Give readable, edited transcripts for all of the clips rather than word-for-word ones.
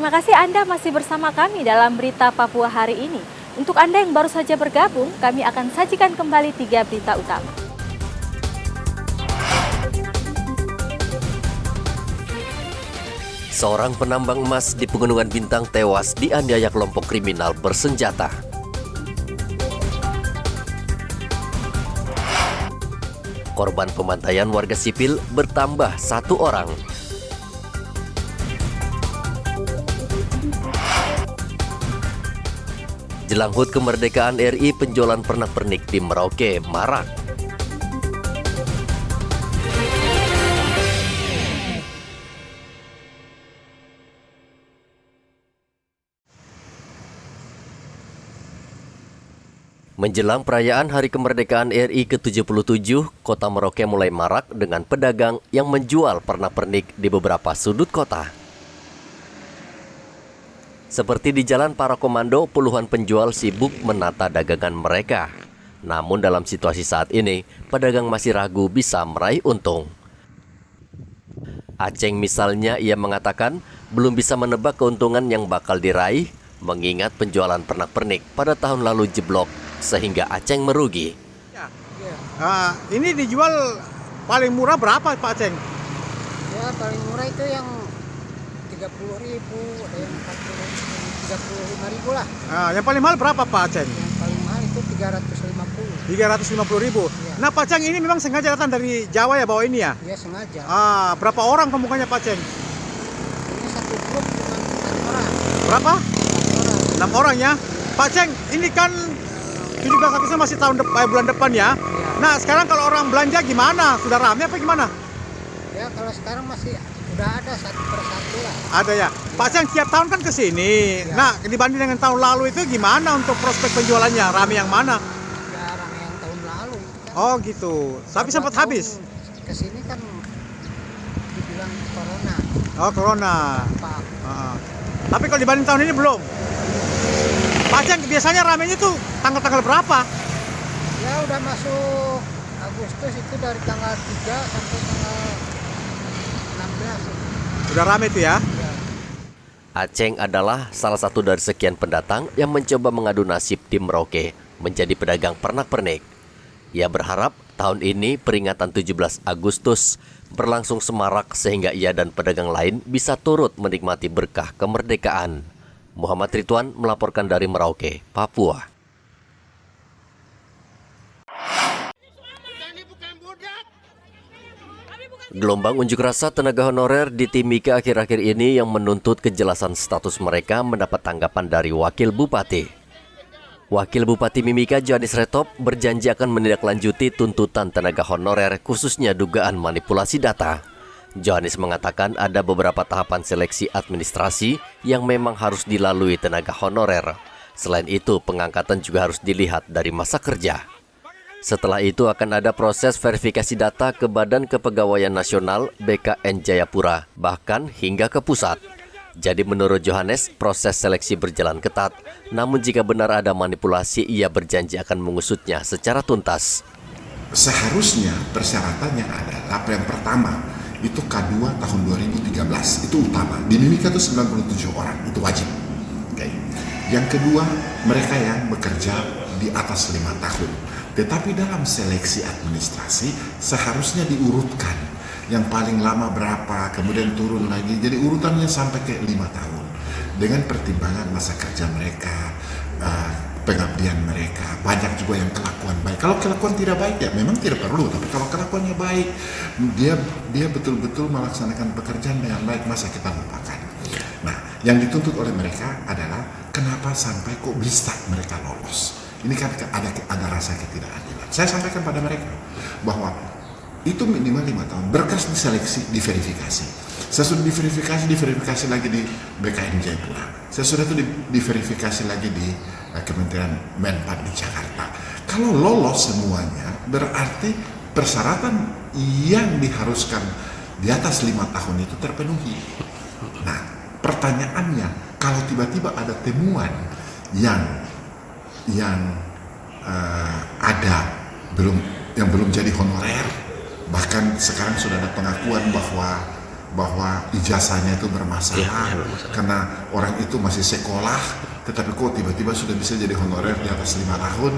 Terima kasih Anda masih bersama kami dalam Berita Papua hari ini. Untuk Anda yang baru saja bergabung, kami akan sajikan kembali 3 berita utama. Seorang penambang emas di Pegunungan Bintang tewas dianiaya kelompok kriminal bersenjata. Korban pembantaian warga sipil bertambah 1 orang. Jelang HUT kemerdekaan RI, penjualan pernak-pernik di Merauke marak. Menjelang perayaan Hari Kemerdekaan RI ke-77, Kota Merauke mulai marak dengan pedagang yang menjual pernak-pernik di beberapa sudut kota. Seperti di Jalan Para Komando, puluhan penjual sibuk menata dagangan mereka. Namun dalam situasi saat ini, pedagang masih ragu bisa meraih untung. Aceng misalnya, ia mengatakan belum bisa menebak keuntungan yang bakal diraih, mengingat penjualan pernak-pernik pada tahun lalu jeblok, sehingga Aceng merugi. Ini dijual paling murah berapa Pak Aceng? Ya paling murah itu yang 30.000, ada yang 35.000 lah. Yang paling mahal berapa Pak Aceng? Yang paling mahal itu 350.000. Ya. Nah Pak Aceng ini memang sengaja datang dari Jawa ya bawa ini ya? Iya sengaja. Berapa orang pemukanya Pak Aceng? Ini satu grup cuma 6 orang. Berapa? 6 orang. 6 orang ya. Pak Aceng, ini kan 17 Agustus masih bulan depan ya. Nah sekarang kalau orang belanja gimana? Sudah ramai apa gimana? Ya kalau sekarang masih udah ada satu persatu lah. Ada ya. Pak Aceng tiap tahun kan kesini. Ya. Nah dibanding dengan tahun lalu itu gimana untuk prospek penjualannya? Ramai yang mana? Ya ramai yang tahun lalu. Kan. Oh gitu. Tapi sempat habis. Kesini kan dibilang corona. Oh corona. Pak. Tapi kalau dibanding tahun ini belum. Pak Aceng biasanya ramainya tuh tanggal-tanggal berapa? Ya udah masuk Agustus itu dari tanggal 3 sampai tanggal 16. Udah ramai tuh ya. Ya. Aceng adalah salah satu dari sekian pendatang yang mencoba mengadu nasib di Merauke menjadi pedagang pernak-pernik. Ia berharap tahun ini peringatan 17 Agustus berlangsung semarak sehingga ia dan pedagang lain bisa turut menikmati berkah kemerdekaan. Muhammad Ridwan melaporkan dari Merauke, Papua. Gelombang unjuk rasa tenaga honorer di Timika akhir-akhir ini yang menuntut kejelasan status mereka mendapat tanggapan dari Wakil Bupati. Wakil Bupati Mimika Johannes Retop berjanji akan menindaklanjuti tuntutan tenaga honorer khususnya dugaan manipulasi data. Johannes mengatakan ada beberapa tahapan seleksi administrasi yang memang harus dilalui tenaga honorer. Selain itu, pengangkatan juga harus dilihat dari masa kerja. Setelah itu akan ada proses verifikasi data ke Badan Kepegawaian Nasional BKN Jayapura, bahkan hingga ke pusat. Jadi menurut Johannes, proses seleksi berjalan ketat. Namun jika benar ada manipulasi, ia berjanji akan mengusutnya secara tuntas. Seharusnya persyaratannya adalah yang pertama, itu K2 tahun 2013, itu utama. Di Mimika itu 97 orang, itu wajib. Okay. Yang kedua, mereka yang bekerja di atas 5 tahun. Tetapi dalam seleksi administrasi seharusnya diurutkan. Yang paling lama berapa, kemudian turun lagi. Jadi urutannya sampai ke 5 tahun. Dengan pertimbangan masa kerja mereka, pengabdian mereka, banyak juga yang kelakuan baik. Kalau kelakuan tidak baik ya memang tidak perlu, tapi kalau kelakuannya baik, dia betul-betul melaksanakan pekerjaan dengan baik, masa kita lupakan. Nah, yang dituntut oleh mereka adalah kenapa sampai kok bisa mereka lolos. Ini kan ada rasa ketidakadilan. Saya sampaikan pada mereka bahwa itu minimal 5 tahun, berkas diseleksi, diverifikasi. Sesudah diverifikasi lagi di BKN Jayapura. Sesudah itu diverifikasi lagi di Kementerian Menpan di Jakarta. Kalau lolos semuanya, berarti persyaratan yang diharuskan di atas 5 tahun itu terpenuhi. Nah, pertanyaannya, kalau tiba-tiba ada temuan yang ada belum jadi honorer, bahkan sekarang sudah ada pengakuan bahwa bahwa ijazahnya itu bermasalah karena orang itu masih sekolah, tetapi kok tiba-tiba sudah bisa jadi honorer di atas 5 tahun.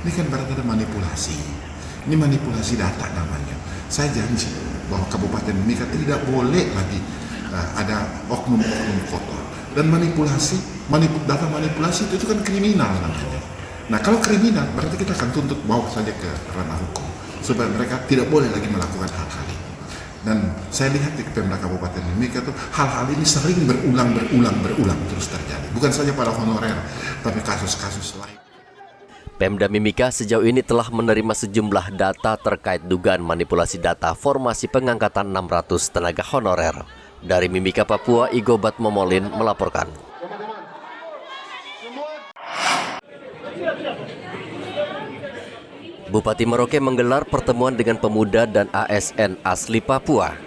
Ini kan berarti ada manipulasi. Ini manipulasi data namanya. Saya janji bahwa Kabupaten Mimika tidak boleh lagi ada oknum-oknum kotor. Dan data manipulasi itu kan kriminal namanya. Nah kalau kriminal berarti kita akan tuntut bawa saja ke ranah hukum supaya mereka tidak boleh lagi melakukan hal-hal ini. Dan saya lihat di Pemda Kabupaten Mimika itu hal-hal ini sering berulang terus terjadi. Bukan saja pada honorer, tapi kasus-kasus lain. Pemda Mimika sejauh ini telah menerima sejumlah data terkait dugaan manipulasi data formasi pengangkatan 600 tenaga honorer. Dari Mimika, Papua, Igobat Momolin melaporkan. Bupati Merauke menggelar pertemuan dengan pemuda dan ASN asli Papua.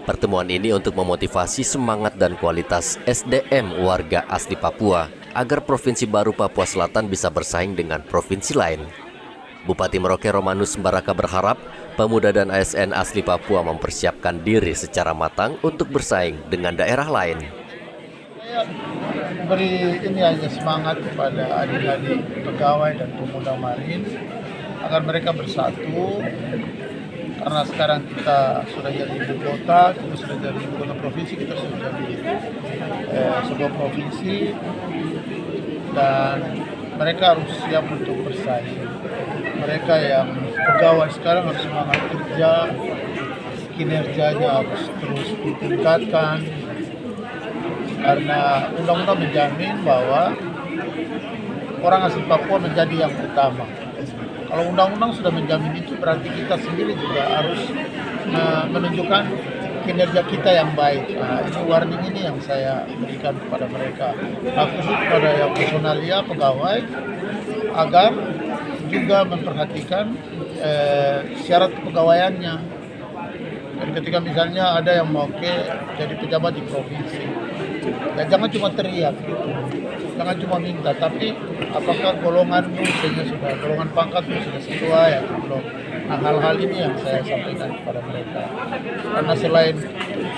Pertemuan ini untuk memotivasi semangat dan kualitas SDM warga asli Papua agar Provinsi baru Papua Selatan bisa bersaing dengan provinsi lain. Bupati Merauke Romanus Baraka berharap pemuda dan ASN asli Papua mempersiapkan diri secara matang untuk bersaing dengan daerah lain. Saya beri ini aja semangat kepada adik-adik pegawai dan pemuda Marin agar mereka bersatu, karena sekarang kita sudah jadi ibu kota, kita sudah jadi ibu kota provinsi, kita sudah jadi sebuah provinsi, dan mereka harus siap untuk bersaing. Mereka yang pegawai sekarang harus semangat kerja, kinerjanya harus terus ditingkatkan, karena undang-undang menjamin bahwa orang asli Papua menjadi yang utama. Kalau undang-undang sudah menjamin itu, berarti kita sendiri juga harus menunjukkan kinerja kita yang baik. Nah, ini warning ini yang saya berikan kepada mereka, khusus kepada yang personalia pegawai, agar juga memperhatikan syarat kepegawaiannya. Dan ketika misalnya ada yang mau jadi pejabat di provinsi, ya jangan cuma teriak gitu. Jangan cuma minta, tapi apakah golonganmu sudah, golongan pangkatmu sudah sesuai atau belum. Nah, hal-hal ini yang saya sampaikan kepada mereka. Karena selain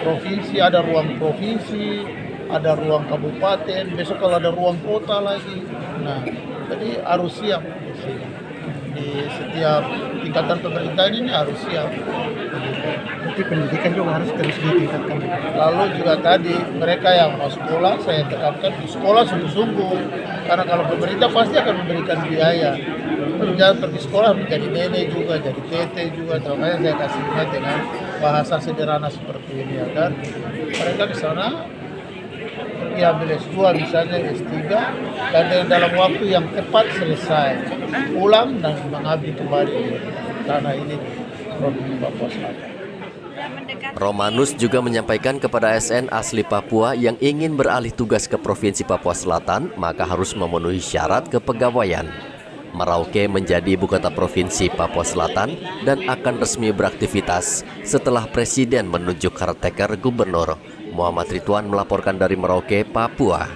provinsi, ada ruang provinsi, ada ruang kabupaten, besok kalau ada ruang kota lagi. Nah, jadi harus siap di sini. Di setiap tingkatan pemerintahan ini harus siap. Tapi pendidikan juga harus terus ditingkatkan. Lalu juga tadi mereka yang mau sekolah, saya tekankan di sekolah sungguh-sungguh, karena kalau pemerintah pasti akan memberikan biaya. Jangan pergi sekolah menjadi nenek juga, jadi tete juga. Makanya saya kasih ingat dengan bahasa sederhana seperti ini, agar mereka di sana pergi ambil S2 misalnya, S3, dan dalam waktu yang tepat selesai, pulang dan mengabdi kembali di tanah ini Provinsi Papua Selatan. Romanus juga menyampaikan kepada ASN asli Papua yang ingin beralih tugas ke Provinsi Papua Selatan, maka harus memenuhi syarat kepegawaian. Merauke menjadi ibu kota Provinsi Papua Selatan dan akan resmi beraktivitas setelah Presiden menunjuk caretaker Gubernur. Muhammad Ridwan melaporkan dari Merauke, Papua.